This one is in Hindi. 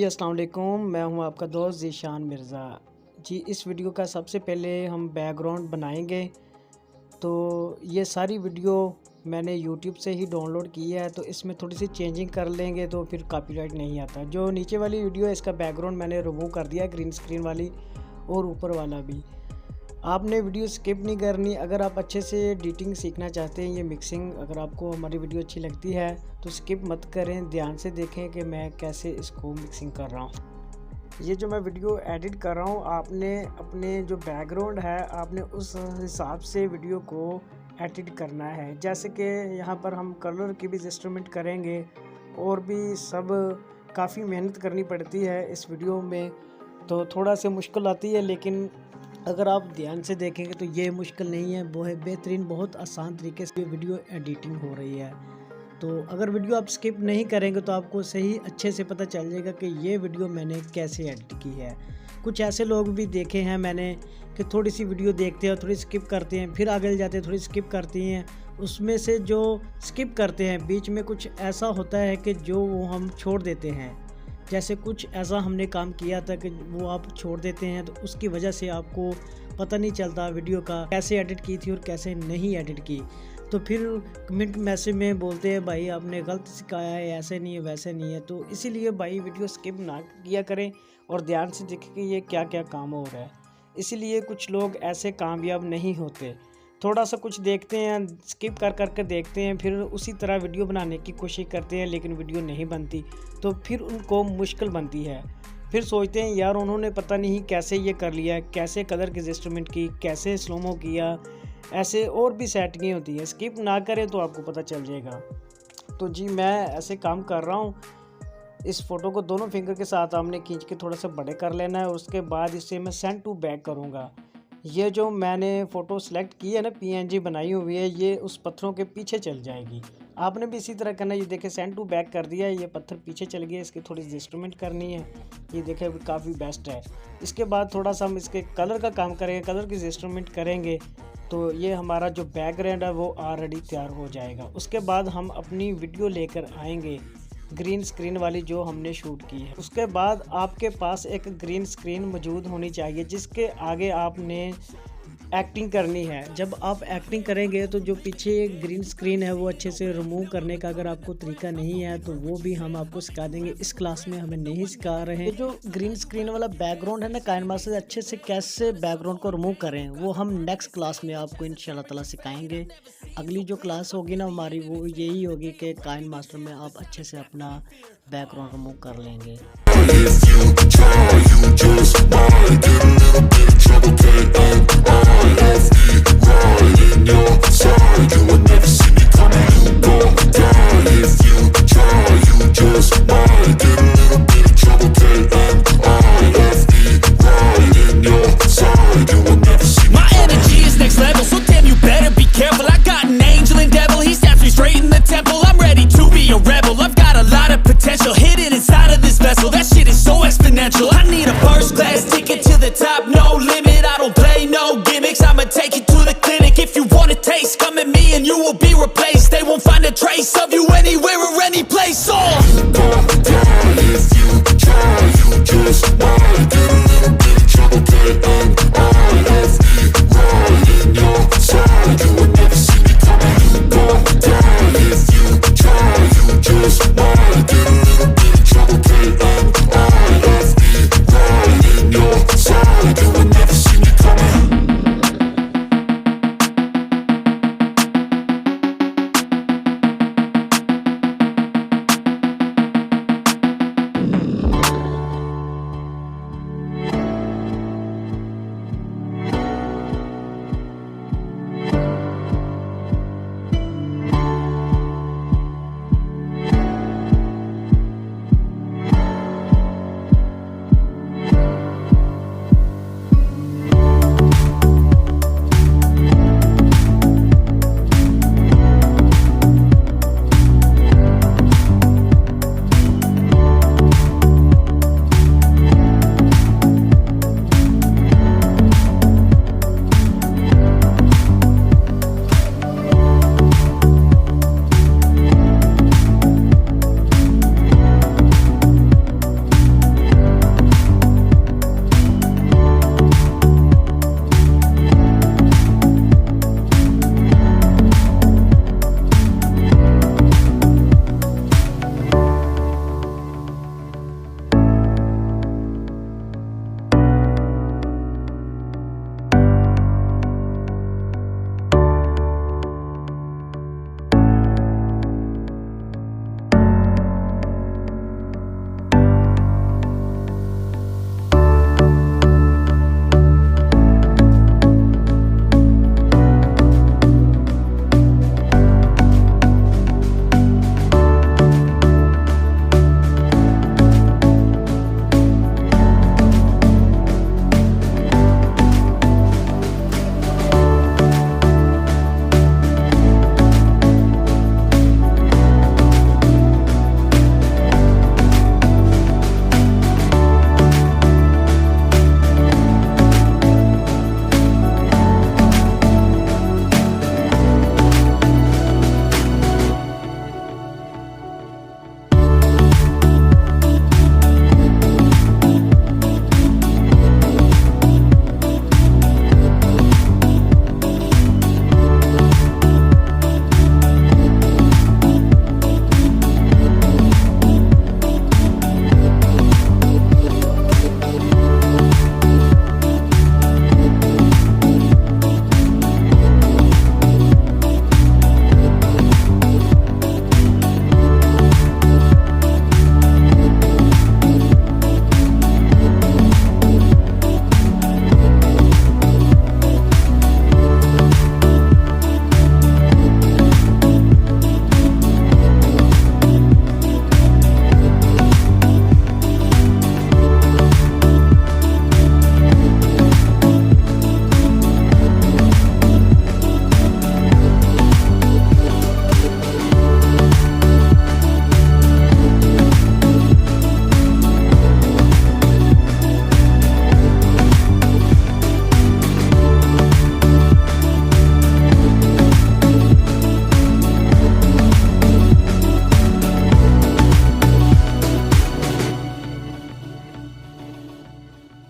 अस्सलाम वालेकुम, मैं हूं आपका दोस्त ज़ीशान मिर्ज़ा जी। इस वीडियो का सबसे पहले हम बैकग्राउंड बनाएंगे। तो ये सारी वीडियो मैंने यूट्यूब से ही डाउनलोड की है, तो इसमें थोड़ी सी चेंजिंग कर लेंगे तो फिर कॉपीराइट नहीं आता। जो नीचे वाली वीडियो है इसका बैकग्राउंड मैंने रिमूव कर दिया, ग्रीन स्क्रीन वाली और ऊपर वाला भी। आपने वीडियो स्किप नहीं करनी। अगर आप अच्छे से एडिटिंग सीखना चाहते हैं, ये मिक्सिंग, अगर आपको हमारी वीडियो अच्छी लगती है तो स्किप मत करें, ध्यान से देखें कि मैं कैसे इसको मिक्सिंग कर रहा हूँ। ये जो मैं वीडियो एडिट कर रहा हूँ, आपने अपने जो बैकग्राउंड है आपने उस हिसाब से वीडियो को एडिट करना है। जैसे कि यहाँ पर हम कलर की भी एडजस्टमेंट करेंगे और भी सब काफ़ी मेहनत करनी पड़ती है इस वीडियो में, तो थोड़ा सा मुश्किल आती है। लेकिन अगर आप ध्यान से देखेंगे तो ये मुश्किल नहीं है, वो है बेहतरीन, बहुत आसान तरीके से वीडियो एडिटिंग हो रही है। तो अगर वीडियो आप स्किप नहीं करेंगे तो आपको सही अच्छे से पता चल जाएगा कि ये वीडियो मैंने कैसे एडिट की है। कुछ ऐसे लोग भी देखे हैं मैंने कि थोड़ी सी वीडियो देखते हैं, थोड़ी स्किप करते हैं, फिर आगे जाते हैं, थोड़ी स्किप करती हैं। उसमें से जो स्किप करते हैं बीच में कुछ ऐसा होता है कि जो वो हम छोड़ देते हैं। जैसे कुछ ऐसा हमने काम किया था कि वो आप छोड़ देते हैं, तो उसकी वजह से आपको पता नहीं चलता वीडियो का कैसे एडिट की थी और कैसे नहीं एडिट की। तो फिर कमेंट मैसेज में बोलते हैं भाई आपने गलत सिखाया है, ऐसे नहीं है वैसे नहीं है। तो इसीलिए भाई वीडियो स्किप ना किया करें और ध्यान से देखें कि ये क्या क्या काम हो रहा है। इसीलिए कुछ लोग ऐसे कामयाब नहीं होते, थोड़ा सा कुछ देखते हैं, स्किप कर कर देखते हैं, फिर उसी तरह वीडियो बनाने की कोशिश करते हैं, लेकिन वीडियो नहीं बनती, तो फिर उनको मुश्किल बनती है। फिर सोचते हैं यार उन्होंने पता नहीं कैसे ये कर लिया, कैसे कलर की एडजस्टमेंट की, कैसे स्लोमो किया, ऐसे और भी सेटिंगें होती है। स्किप ना करें तो आपको पता चल जाएगा। तो जी मैं ऐसे काम कर रहा हूँ। इस फ़ोटो को दोनों फिंगर के साथ हमने खींच के थोड़ा सा बड़े कर लेना है, और उसके बाद इसे मैं सेंड टू बैक करूँगा। ये जो मैंने फ़ोटो सेलेक्ट की है ना, PNG बनाई हुई है, ये उस पत्थरों के पीछे चल जाएगी। आपने भी इसी तरह करना है। ये देखें सेंड टू बैक कर दिया है, ये पत्थर पीछे चल गया, इसकी थोड़ी एडजस्टमेंट करनी है। ये देखें काफ़ी बेस्ट है। इसके बाद थोड़ा सा हम इसके कलर का काम करेंगे, कलर की एडजस्टमेंट करेंगे, तो ये हमारा जो बैकग्राउंड है वो ऑलरेडी तैयार हो जाएगा। उसके बाद हम अपनी वीडियो लेकर आएंगे ग्रीन स्क्रीन वाली जो हमने शूट की है। उसके बाद आपके पास एक ग्रीन स्क्रीन मौजूद होनी चाहिए जिसके आगे आपने एक्टिंग करनी है। जब आप एक्टिंग करेंगे तो जो पीछे ग्रीन स्क्रीन है वो अच्छे से रिमूव करने का अगर आपको तरीका नहीं है तो वो भी हम आपको सिखा देंगे। इस क्लास में हमें नहीं सिखा रहे हैं। जो ग्रीन स्क्रीन वाला बैकग्राउंड है ना, काइनमास्टर से अच्छे से कैसे बैकग्राउंड को रिमूव करें वो हम नेक्स्ट क्लास में आपको इंशाल्लाह ताला सिखाएंगे। अगली जो क्लास होगी ना हमारी वो यही होगी कि काइनमास्टर में आप अच्छे से अपना बैकग्राउंड रिमूव कर लेंगे।